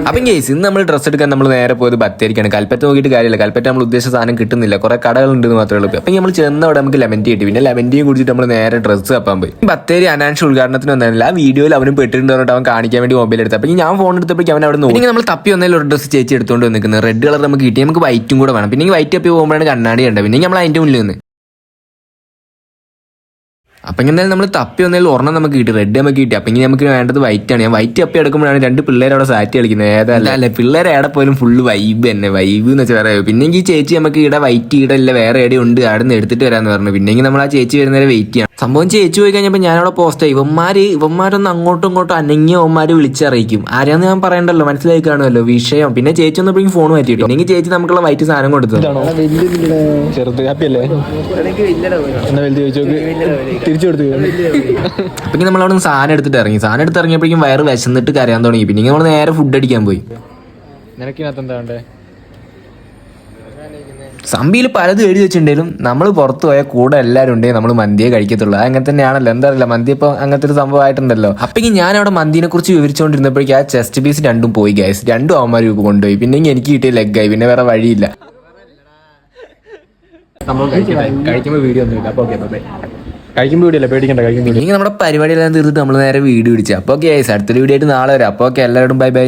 അപ്പൊ കേസ് ഇന്ന് നമ്മൾ ഡ്രസ്സ് എടുക്കാൻ നമ്മൾ നേരെ പോയത് ബത്തേരിക്കാണ്. കൽപ്പറ്റ നോക്കിയിട്ട് കാര്യമില്ല, കൽപ്പറ്റ നമ്മൾ ഉദ്ദേശിച്ച സാധനം കിട്ടുന്നില്ല, കുറെ കടകളുണ്ടെന്ന് മാത്രമേ ഉള്ളൂ. അപ്പൊ നമ്മൾ ചെന്ന അവിടെ നമുക്ക് ലെമൻ ടീ കിട്ടി. പിന്നെ ലെമൻ ടീ കുടിച്ചിട്ട് നമ്മൾ നേരെ ഡ്രസ്സ് തപ്പാൻ പോയി. ബത്തേരി അനാൻഷ് ഉദ്ഘാടനത്തിന് വന്നില്ല, ആ വീഡിയോയിൽ അവനും പെട്ടിട്ടുണ്ട് പറഞ്ഞിട്ട് അവൻ കാണിക്കാൻ വേണ്ടി മൊബൈൽ എടുത്തത്. അപ്പൊ ഞാൻ ഫോൺ എടുത്തപ്പോഴേക്കും അവൻ അവിടെ നോക്കി. നമ്മൾ തപ്പി വന്നതിൽ ഒരു ഡ്രസ്സ് ചേച്ചി എടുത്തുകൊണ്ട് വന്നിരിക്കുന്നത് റെഡ് കളർ നമുക്ക് കിട്ടി. നമുക്ക് വൈറ്റും കൂടെ വേണം. പിന്നെ വൈറ്റ് തപ്പി പോകുമ്പോഴാണ് കണ്ണാടി കണ്ടത്. പിന്നെ നമ്മൾ അതിന്റെ മുന്നിൽ നിന്ന് അപ്പൊ എന്തായാലും നമ്മൾ തപ്പി വന്നതിൽ ഒരെണ്ണം നമുക്ക് കിട്ടി, റെഡ് നമുക്ക് കിട്ടി. അപ്പൊ ഇനി നമുക്ക് വേണ്ടത് വൈറ്റ് ആണ്. ഞാൻ വൈറ്റ് തപ്പി എടുക്കുമ്പോഴാണ് രണ്ട് പിള്ളേർ അവിടെ സാറ്റ് കളിക്കുന്നത്. ഏതല്ല അല്ലെ പിള്ളേർ എവിടെ പോലും ഫുള്ള് വൈബ് തന്നെ, വൈബ് എന്ന് വെച്ചാൽ പറയാം. പിന്നെ ഈ ചേച്ചി നമുക്ക് ഇവിടെ വൈറ്റ് ഇടല്ല വേറെ എവിടെ ഉണ്ട് അവിടെ നിന്ന് എടുത്തിട്ട് വരാന്ന് പറഞ്ഞു. പിന്നെ നമ്മൾ ആ ചേച്ചി വരുന്നവരെ വെയിറ്റ് ചെയ്യാം. സംഭവം ചേച്ചി പോയി കഴിഞ്ഞപ്പോൾ ഞാനവിടെ പോസ്റ്റ് ആയി. ഇവന്മാരൊന്ന് അങ്ങോട്ടും ഇങ്ങോട്ടും അനങ്ങിയ ഇവന്മാര് വിളിച്ചറിയിക്കും. ആരാന്ന് ഞാൻ പറയണ്ടല്ലോ, മനസ്സിലായി കാണുമല്ലോ വിഷയം. പിന്നെ ചേച്ചി ഒന്നപ്പോഴേക്കും ഫോൺ മാറ്റിട്ടോ. അല്ലെങ്കിൽ ചേച്ചി നമുക്കുള്ള വൈറ്റ് സാധനം കൊടുത്തു. പിന്നെ നമ്മളവിടെ നിന്ന് സാധനം എടുത്തിട്ട് ഇറങ്ങി. സാധനം എടുത്ത് ഇറങ്ങിയപ്പോഴേക്കും വയറ് വിശന്നിട്ട് കരയാൻ തുടങ്ങി. പിന്നെ നമ്മൾ നേരെ ഫുഡ് അടിക്കാൻ പോയി. സംബിയിൽ പലതും എഴുതി വെച്ചിട്ടുണ്ടെങ്കിലും നമ്മൾ പുറത്തു പോയാൽ കൂടെ എല്ലാവരും ഉണ്ടെങ്കിൽ നമ്മൾ മന്തിയെ കഴിക്കത്തുള്ളൂ. അത് അങ്ങനെ തന്നെയാണല്ലോ, എന്താ അറിയില്ല, മന്തി ഇപ്പോൾ അങ്ങനത്തെ ഒരു സംഭവമായിട്ടുണ്ടല്ലോ. അപ്പോഴേക്കും ഞാൻ അവിടെ മന്തിനെ കുറിച്ച് വിവരിച്ചുകൊണ്ടിരുന്നപ്പോഴേക്കും ആ ചെസ്റ്റ് പീസ് രണ്ടും പോയി ഗൈസ്. രണ്ടും അവന്മാർ കൊണ്ടുപോയി. പിന്നെ എനിക്ക് കിട്ടിയ ലെഗായി. പിന്നെ വേറെ വഴിയില്ല. കഴിക്കുമ്പോൾ വീഡിയോ ഒന്നുമില്ല. അപ്പോൾ ഓക്കെ ബൈ. കഴിക്കുമ്പോൾ വീഡിയോ അല്ല, പേടിക്കണ്ട. കഴിക്കുമ്പോൾ നമ്മുടെ പരിപാടിയെല്ലാം തീർത്തിട്ട് നമ്മൾ നേരെ വീഡിയോ പിടിച്ചു. അപ്പോൾ ഓക്കെ ഗൈസ്, അടുത്തൊരു വീഡിയോ ആയിട്ട് നാളെ വരാം. അപ്പോൾ ഓക്കെ എല്ലാവരോടും ബൈ ബൈ.